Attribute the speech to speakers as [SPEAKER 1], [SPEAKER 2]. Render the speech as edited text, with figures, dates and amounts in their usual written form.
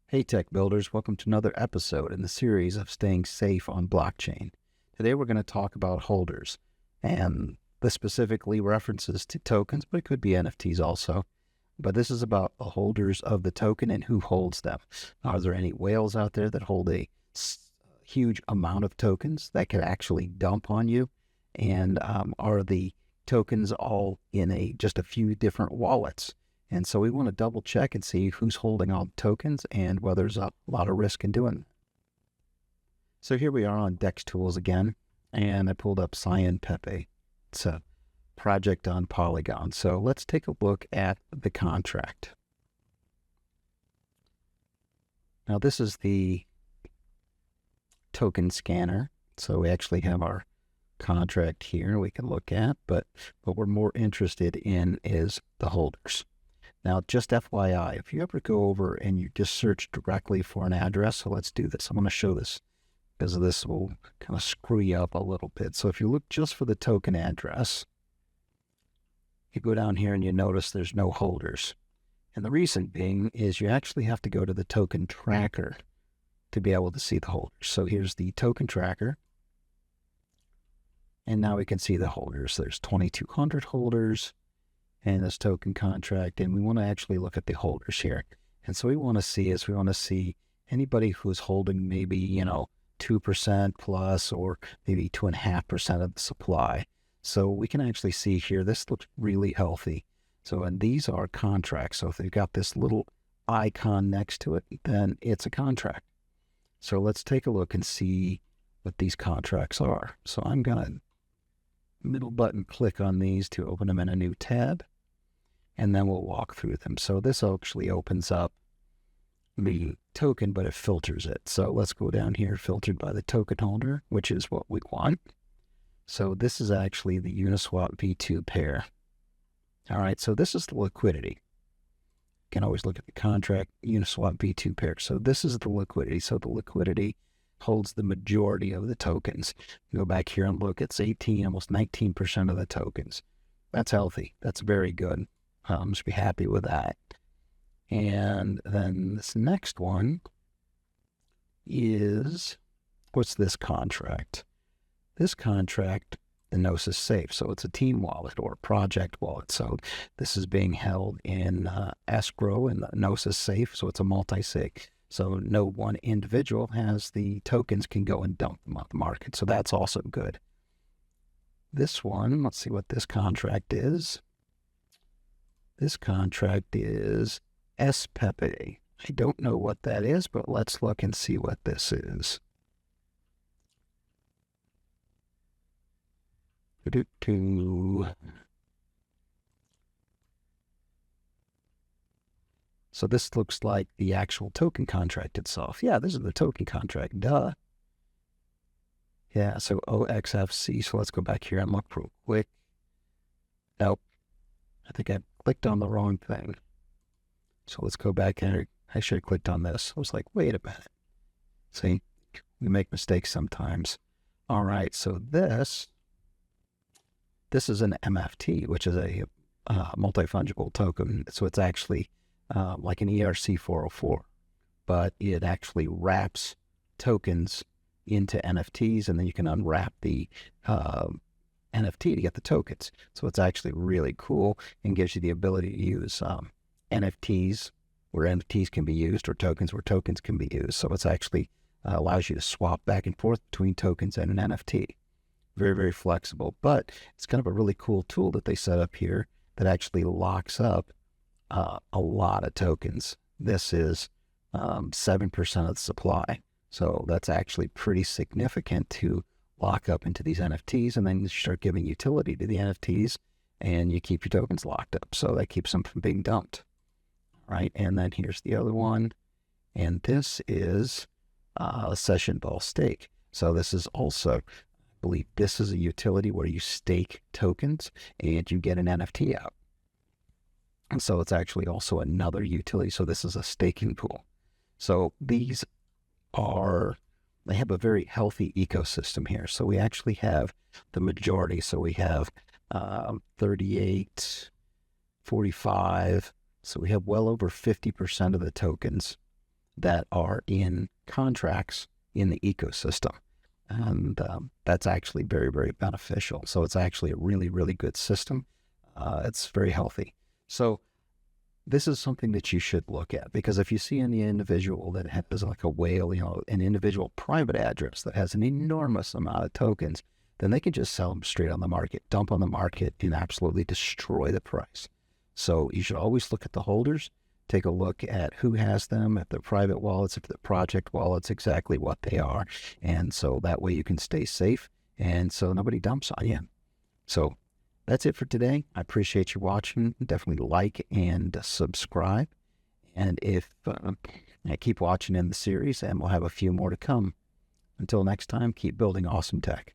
[SPEAKER 1] Hey tech builders, welcome to another episode in the series of staying safe on blockchain. Today we're going to talk about holders, and this specifically references to tokens, but it could be NFTs also. But this is about the holders of the token and who holds them. Are there any whales out there that hold a huge amount of tokens that could actually dump on you? And are the tokens all in just a few different wallets? And so we want to double check and see who's holding all the tokens and whether there's a lot of risk in doing that. So here we are on Dextools again, and I pulled up Cyanpepe. It's a project on Polygon. So let's take a look at the contract. Now this is the token scanner. So we actually have our contract here we can look at, but what we're more interested in is the holders. Now, just FYI, if you ever go over and you just search directly for an address, so let's do this. I'm going to show this because this will kind of screw you up a little bit. So if you look just for the token address, you go down here and you notice there's no holders. And the reason being is you actually have to go to the token tracker to be able to see the holders. So here's the token tracker. And now we can see the holders. There's 2,200 holders in this token contract, and we want to actually look at the holders here. And so we want to see anybody who's holding maybe 2% plus or maybe 2.5% of the supply. So we can actually see here this looks really healthy. So and these are contracts. So if they've got this little icon next to it, then it's a contract. So let's take a look and see what these contracts are. So I'm gonna middle button click on these to open them in a new tab, and then we'll walk through them. So this actually opens up the token, but it filters it. So let's go down here, filtered by the token holder, which is what we want. So this is actually the Uniswap V2 pair. All right, so this is the liquidity. You can always look at the contract, Uniswap V2 pair. So this is the liquidity. So the liquidity holds the majority of the tokens. You go back here and look, it's 18, almost 19% of the tokens. That's healthy. That's very good. Just be happy with that. And then this next one is, what's this contract? This contract, the Gnosis Safe. So it's a team wallet or a project wallet. So this is being held in escrow in the Gnosis Safe. So it's a multi-sig. So no one individual has the tokens can go and dump them on the market. So that's also good. This one, let's see what this contract is. This contract is Cyanpepe. I don't know what that is, but let's look and see what this is. So this looks like the actual token contract itself. Yeah, this is the token contract, duh. Yeah, so OXFC. So let's go back here and look real quick. Nope. I think I clicked on the wrong thing. So let's go back and I should have clicked on this. I was like, wait a minute. See, we make mistakes sometimes. All right, so this is an MFT, which is a multi-fungible token. So it's actually like an ERC 404, but it actually wraps tokens into NFTs, and then you can unwrap the NFT to get the tokens. So it's actually really cool and gives you the ability to use NFTs where NFTs can be used, or tokens where tokens can be used. So it's actually allows you to swap back and forth between tokens and an NFT. Very, very flexible, but it's kind of a really cool tool that they set up here that actually locks up a lot of tokens. This is 7% of the supply. So that's actually pretty significant to lock up into these NFTs, and then you start giving utility to the NFTs and you keep your tokens locked up. So that keeps them from being dumped, right? And then here's the other one. And this is a session ball stake. So this is also, I believe this is a utility where you stake tokens and you get an NFT out. And so it's actually also another utility. So this is a staking pool. So these they have a very healthy ecosystem here. So we actually have the majority. So we have 38, 45, So we have well over 50% of the tokens that are in contracts in the ecosystem. And that's actually very, very beneficial. So it's actually a really, really good system. It's very healthy. So this is something that you should look at, because if you see any individual that has like a whale, an individual private address that has an enormous amount of tokens, then they can just sell them straight on the market, dump on the market, and absolutely destroy the price. So you should always look at the holders, take a look at who has them, if they're private wallets, if they're project wallets, exactly what they are. And so that way you can stay safe, and so nobody dumps on you. So that's it for today. I appreciate you watching. Definitely like and subscribe. And if keep watching in the series, and we'll have a few more to come. Until next time, keep building awesome tech.